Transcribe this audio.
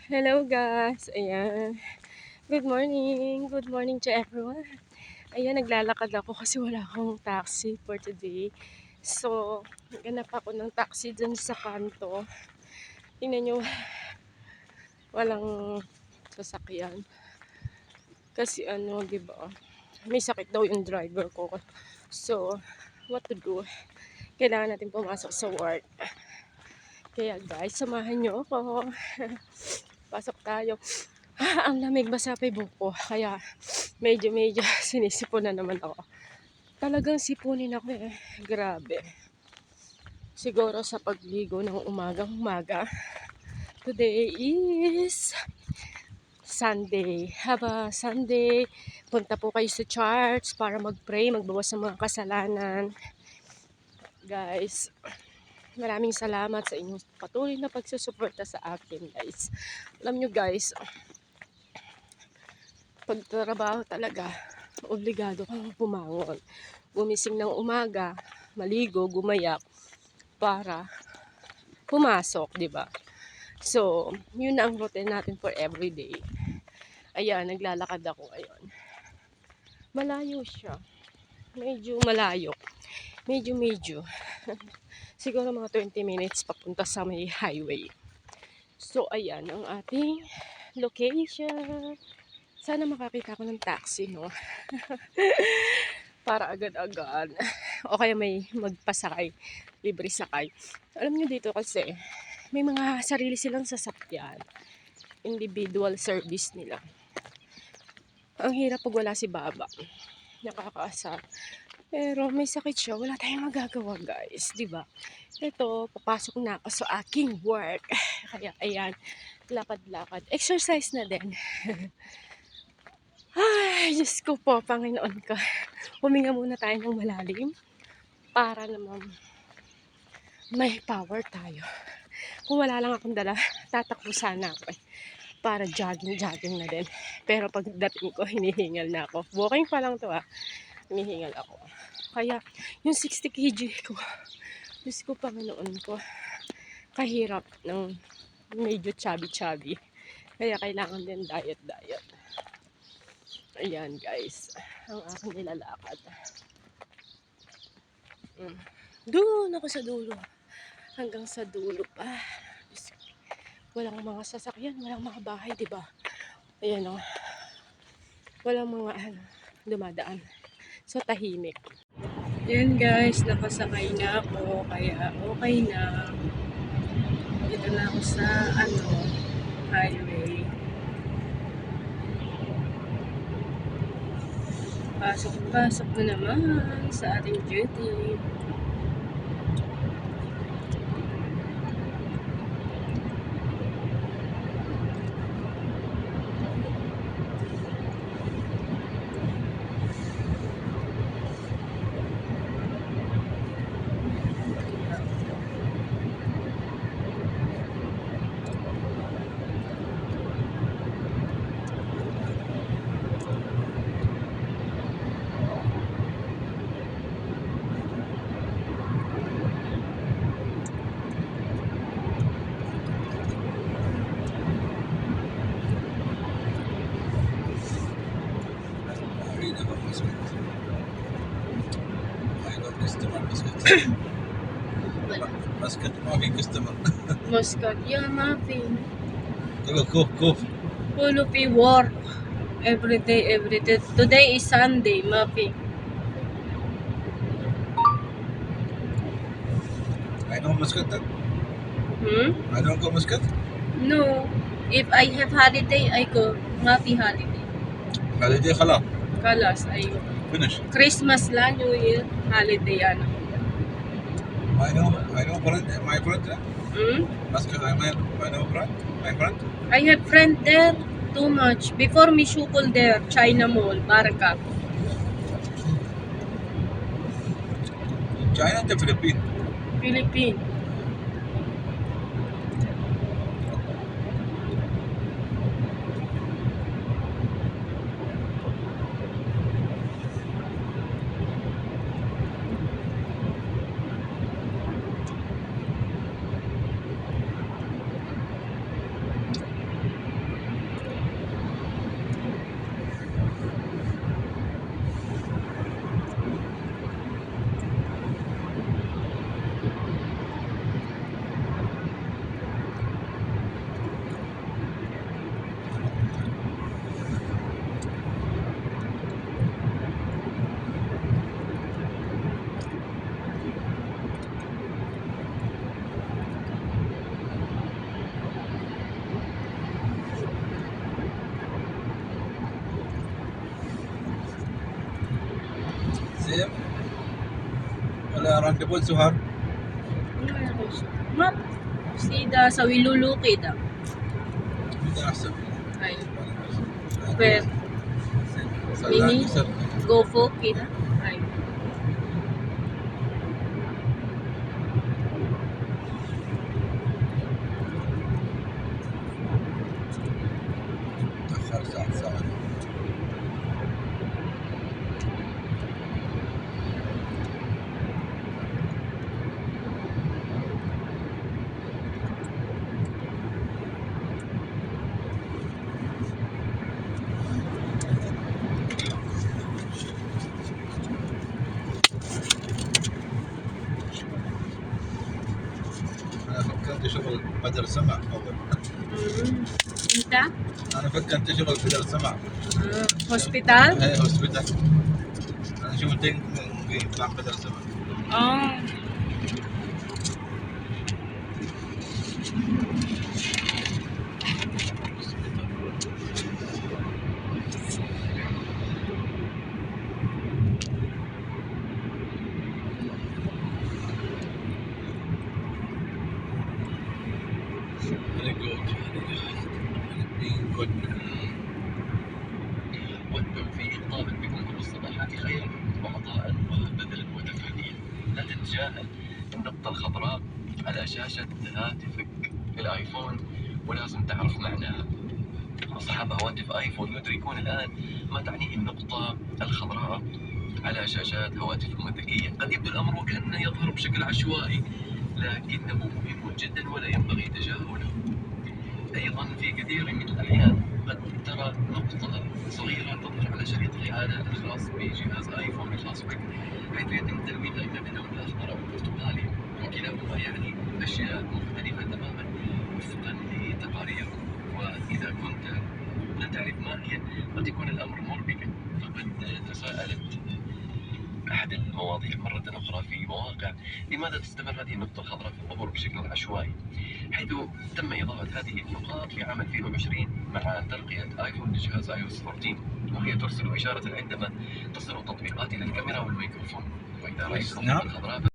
Hello guys, ayan. Good morning. Good morning to everyone. Ayan, naglalakad ako kasi wala akong taxi for today. So, naghanap ako ng taxi dun sa kanto. Tingnan nyo, walang sasakyan. Kasi ano, di ba? May sakit daw yung driver ko. So, what to do? Kailangan natin pumasok sa work. Kaya guys, samahan nyo ako. Pasok tayo. Ang lamig, basa pa yung buhok ko. Kaya medyo sinisipunan naman ako. Talagang sipunin ako eh. Grabe. Siguro sa pagligo ng umagang-umaga. Today is Sunday. Haba Sunday. Punta po kayo sa church para mag-pray, magbawas sa mga kasalanan. Guys, maraming salamat sa inyong patuloy na pagsusuporta sa akin, guys. Alam nyo guys, pagtrabaho talaga, obligado kang pumangon. Gumising ng umaga, maligo, gumayak para pumasok, di ba? So, yun ang routine natin for everyday. Ayan, naglalakad ako ngayon. Malayo siya. Medyo malayo. Medyo. Siguro mga 20 minutes papunta sa may highway. So, ayan ang ating location. Sana makakita ko ng taxi, no? Para agad-agad. O kaya may magpasakay, libre sakay. Alam nyo dito kasi, may mga sarili silang sasakyan. Individual service nila. Ang hirap pag wala si Baba. Nakakaasar. Pero may sakit siya, wala tayong magagawa guys, di ba? Ito, papasok na ako sa aking work. Kaya ayan, lakad-lakad. Exercise na din. Ay, Diyos ko po, Panginoon ko. Huminga muna tayo ng malalim para naman may power tayo. Kung wala lang akong dala, tatakbo sana ako eh. Para jogging na din. Pero pagdating ko, hinihingal na ako. Walking pa lang to hinihingal ako. Kaya, yung 60 kg ko, Diyos ko, Panginoon ko, kahirap ng medyo chubby. Kaya kailangan din diet. Ayan guys, ang aking nilalakad. Doon ako sa dulo. Hanggang sa dulo pa. Walang mga sasakyan, walang mga bahay, di ba? Ayan o. Walang mga dumadaan. So tahimik. Ayan guys, nakasakay na ako. Kaya okay na. Dito na ako sa highway. Pasok na naman sa ating duty. مسكت ما في كستمر. Muscat, yeah, mapi. كوف Pulupi work. Every day. Today is Sunday, mapi. I know Muscat. I don't go Muscat. No. If I have holiday, I go. Mapi holiday. Holiday خلاص. Kalas, I go. Finish. Christmas lang, New Year, holiday ano. I know friend, my friend. Muscat, I know friend. My friend. I have friend there, too much. Before me shukol there, China Mall, Barca. China and the Philippines. Philippine. orang Jepun suhar. Map. Sida sa Wiluluki da. Itu asal. Ay. Pero Mini? GoFo kita. Ay. تأخر ساعة. أنا فكرت شغل بدر سمع أول. Inta? أنا فكرت شغل بدر سمع. Hospital? هي هوسبيتال. أنا شفتين يطلع بدر سمع. Oh. Very good. Being good. والتوفيق طابت بكم بالصباحات خيرا وعطاء وبذلا وتفانيا. لا تتجاهل النقطة الخضراء على شاشة هاتفك الآيفون ولازم تعرف معناها. أصحاب هواتف آيفون يدركون الآن ما تعنيه النقطة الخضراء على شاشات هواتفهم الذكية. قد يبدو الأمر وكأنه يظهر بشكل عشوائي، لكنه مهم جدا ولا ينبغي تجاهله. أيضا في كثير من الأحيان قد ترى نقطة صغيرة تظهر على شريط الإعادة الخاص بجهاز آيفون الخاص بك، حيث يتم تلوينها إما باللون الأخضر أو البرتقالي، وكلاهما يعني أشياء مختلفة تماما وفقا لتقاريرهم. وإذا كنت لا تعرف ما هي قد يكون الأمر مربكا. فقد تساءلت أحد المواضيع مرة أخرى في مواقع لماذا تستمر هذه النقطة الخضراء في الظهور بشكل عشوائي، حيث تم إضافة هذه النقاط في عام 2020 مع ترقية آيفون لجهاز iOS 14، وهي ترسل إشارة عندما تصل تطبيقات إلى الكاميرا والميكروفون. وإذا رأيت النقطة الخضراء